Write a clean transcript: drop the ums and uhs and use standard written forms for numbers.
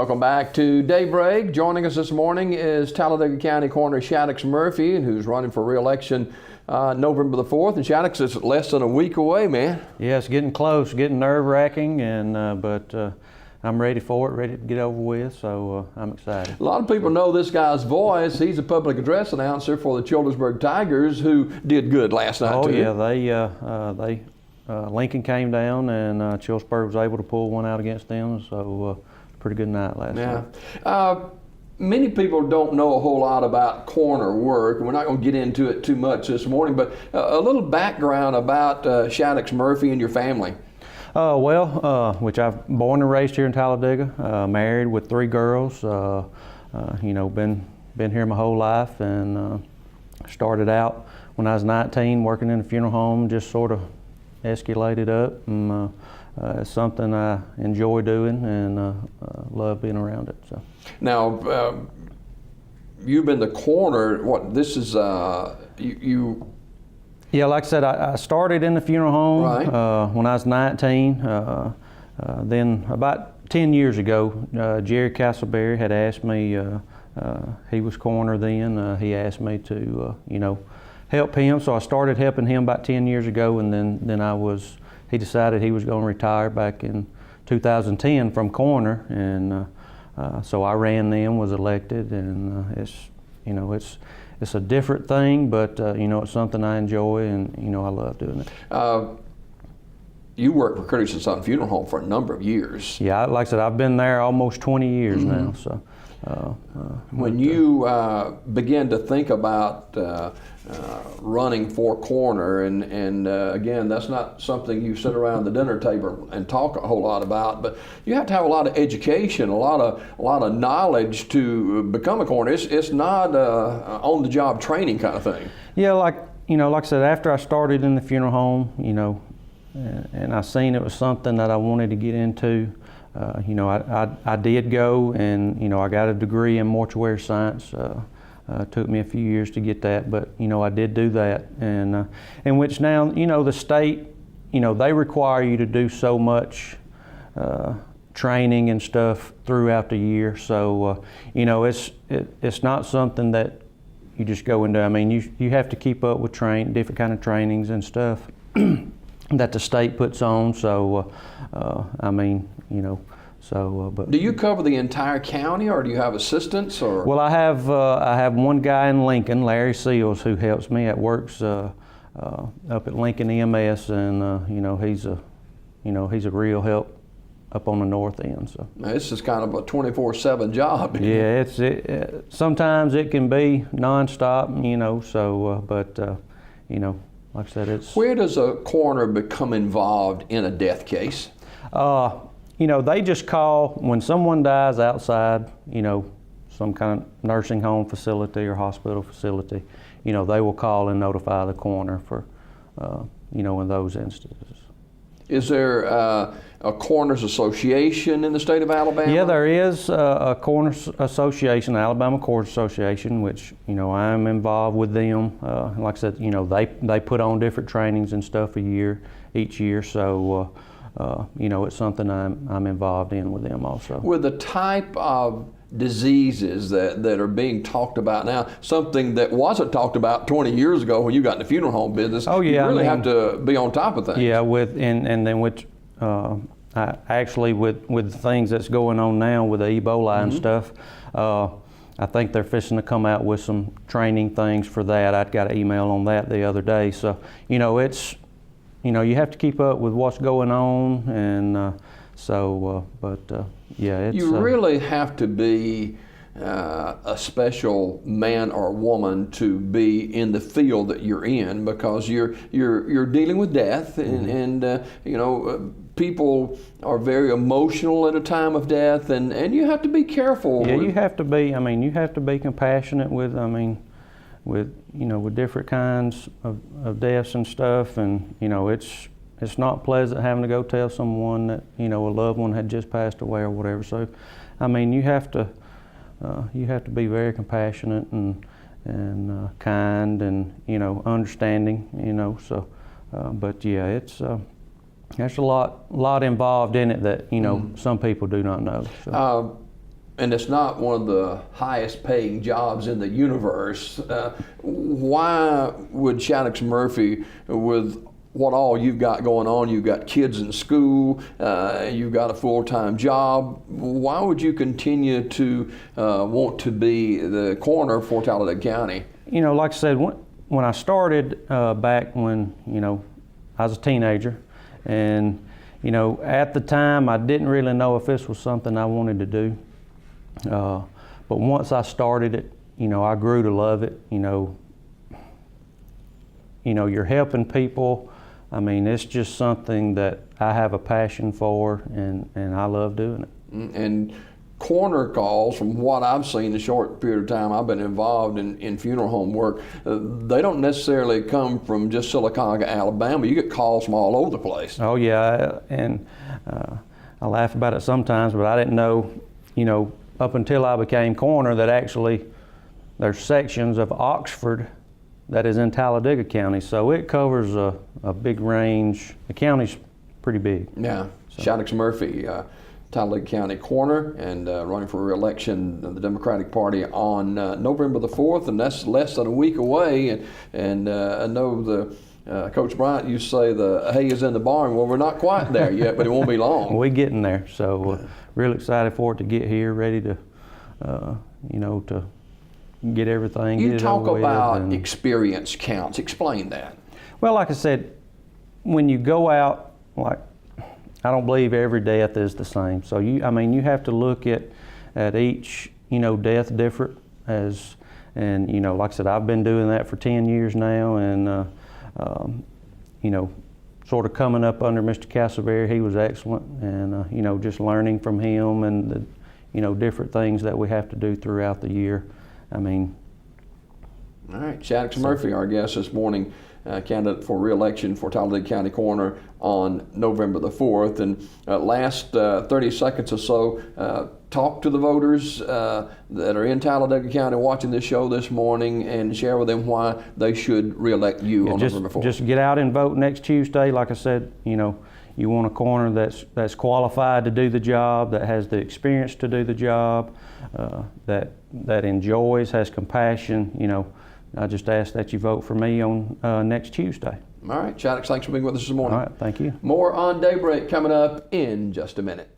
Welcome back to Daybreak. Joining us this morning is Talladega County Coroner Shaddix Murphy, who's running for re-election November the 4th. And Shaddix is less than a week away, man. Yeah, it's getting close, getting nerve-wracking, and but I'm ready for it, ready to get over with, so I'm excited. A lot of people know this guy's voice. He's a public address announcer for the Childersburg Tigers, who did good last night, too. Oh, yeah, Lincoln came down, and Childersburg was able to pull one out against them, so pretty good night last night. Many people don't know a whole lot about coroner work, and we're not going to get into it too much this morning, but a little background about Shaddix Murphy and your family. Which I've born and raised here in Talladega, married with 3 girls, you know, been here my whole life, and started out when I was 19 working in a funeral home, just sort of escalated up, and it's something I enjoy doing and love being around it. So now, you've been the coroner. What this is? You. Yeah, like I said, I started in the funeral home when I was 19. Then about 10 years ago, Jerry Castleberry had asked me. He was coroner then. He asked me to, you know, help him. So I started helping him about 10 years ago, and then he decided he was going to retire back in 2010 from coroner, and so I ran then, was elected, and it's a different thing, but you know, it's something I enjoy, and you know, I love doing it. You worked for Curtis & Son Funeral Home for a number of years. Yeah, like I said, I've been there almost 20 years now. So when you began to think about running for coroner, and again, that's not something you sit around the dinner table and talk a whole lot about, but you have to have a lot of education, a lot of knowledge to become a coroner. It's not on-the-job training kind of thing. Yeah, like I said, after I started in the funeral home, you know, and I seen it was something that I wanted to get into. You know, I did go, and you know, I got a degree in mortuary science. Took me a few years to get that, but you know, I did do that, and in which now, you know, the state, you know, they require you to do so much training and stuff throughout the year. So you know, it's not something that you just go into. I mean, you have to keep up with different kind of trainings and stuff that the state puts on. So I mean, you know. So, but do you cover the entire county, or do you have assistants? Or well, I have one guy in Lincoln, Larry Seals, who helps me. That works up at Lincoln EMS, and you know, he's a real help up on the north end. So this is kind of a 24/7 job. Yeah, sometimes it can be nonstop, you know. So, but you know, like I said, it's. Where does a coroner become involved in a death case? You know, they just call when someone dies outside, you know, some kind of nursing home facility or hospital facility. You know, they will call and notify the coroner for, you know, in those instances. Is there a coroners association in the state of Alabama? Yeah, there is a coroners association, Alabama Coroners Association, which, you know, I'm involved with them. Like I said, you know, they put on different trainings and stuff each year. So. You know, it's something I'm involved in with them also. With the type of diseases that are being talked about now, something that wasn't talked about 20 years ago when you got in the funeral home business, oh, yeah, you really have to be on top of things. Yeah, and then with actually with things that's going on now with the Ebola and stuff, I think they're fixing to come out with some training things for that. I got an email on that the other day. So, you know, it's. You know, you have to keep up with what's going on, and yeah, it's. You really have to be a special man or woman to be in the field that you're in, because you're dealing with death, and you know, people are very emotional at a time of death, and you have to be careful. Yeah, you have to be. I mean, you have to be compassionate with. I mean. With different kinds of deaths and stuff, and you know, it's not pleasant having to go tell someone that, you know, a loved one had just passed away or whatever. So, I mean, you have to be very compassionate and kind and, you know, understanding, you know. So, but yeah, it's there's a lot involved in it that, you know, some people do not know. So. and it's not one of the highest paying jobs in the universe. Why would Shaddix Murphy, with what all you've got going on, you've got kids in school, you've got a full-time job, why would you continue to want to be the coroner for Talladega County? You know, like I said, when I started back when, you know, I was a teenager, and, you know, at the time I didn't really know if this was something I wanted to do. But once I started it, you know, I grew to love it. You know, you're helping people. I mean, it's just something that I have a passion for, and I love doing it. And coroner calls, from what I've seen the short period of time I've been involved in funeral home work, they don't necessarily come from just Sylacauga, Alabama. You get calls from all over the place. Oh yeah, and I laugh about it sometimes, but I didn't know, you know, up until I became coroner, that actually there's sections of Oxford that is in Talladega County, so it covers a big range. The county's pretty big. Yeah, so. Shaddix Murphy, Talladega County Coroner, and running for re-election of the Democratic Party on November the 4th, and that's less than a week away. And I know the Coach Bryant used to say the hay is in the barn. Well, we're not quite there yet, but it won't be long. We're getting there, so real excited for it to get here, ready to, you know, to get everything. You get it talk over about with, experience counts. Explain that. Well, like I said, when you go out, like, I don't believe every death is the same. So I mean, you have to look at each, you know, death different as, and, you know, like I said, I've been doing that for 10 years now, and, you know, sort of coming up under Mr. Castleberry, he was excellent, and, you know, just learning from him and the, you know, different things that we have to do throughout the year. I mean. All right, Shaddix Murphy, our guest this morning, candidate for re-election for Talladega County Coroner on November the 4th. And last 30 seconds or so, talk to the voters that are in Talladega County watching this show this morning, and share with them why they should re-elect you on November 4th. Just get out and vote next Tuesday. Like I said, you know, you want a coroner that's qualified to do the job, that has the experience to do the job, that enjoys, has compassion. You know, I just ask that you vote for me on next Tuesday. All right, Shaddix, thanks for being with us this morning. All right, thank you. More on Daybreak coming up in just a minute.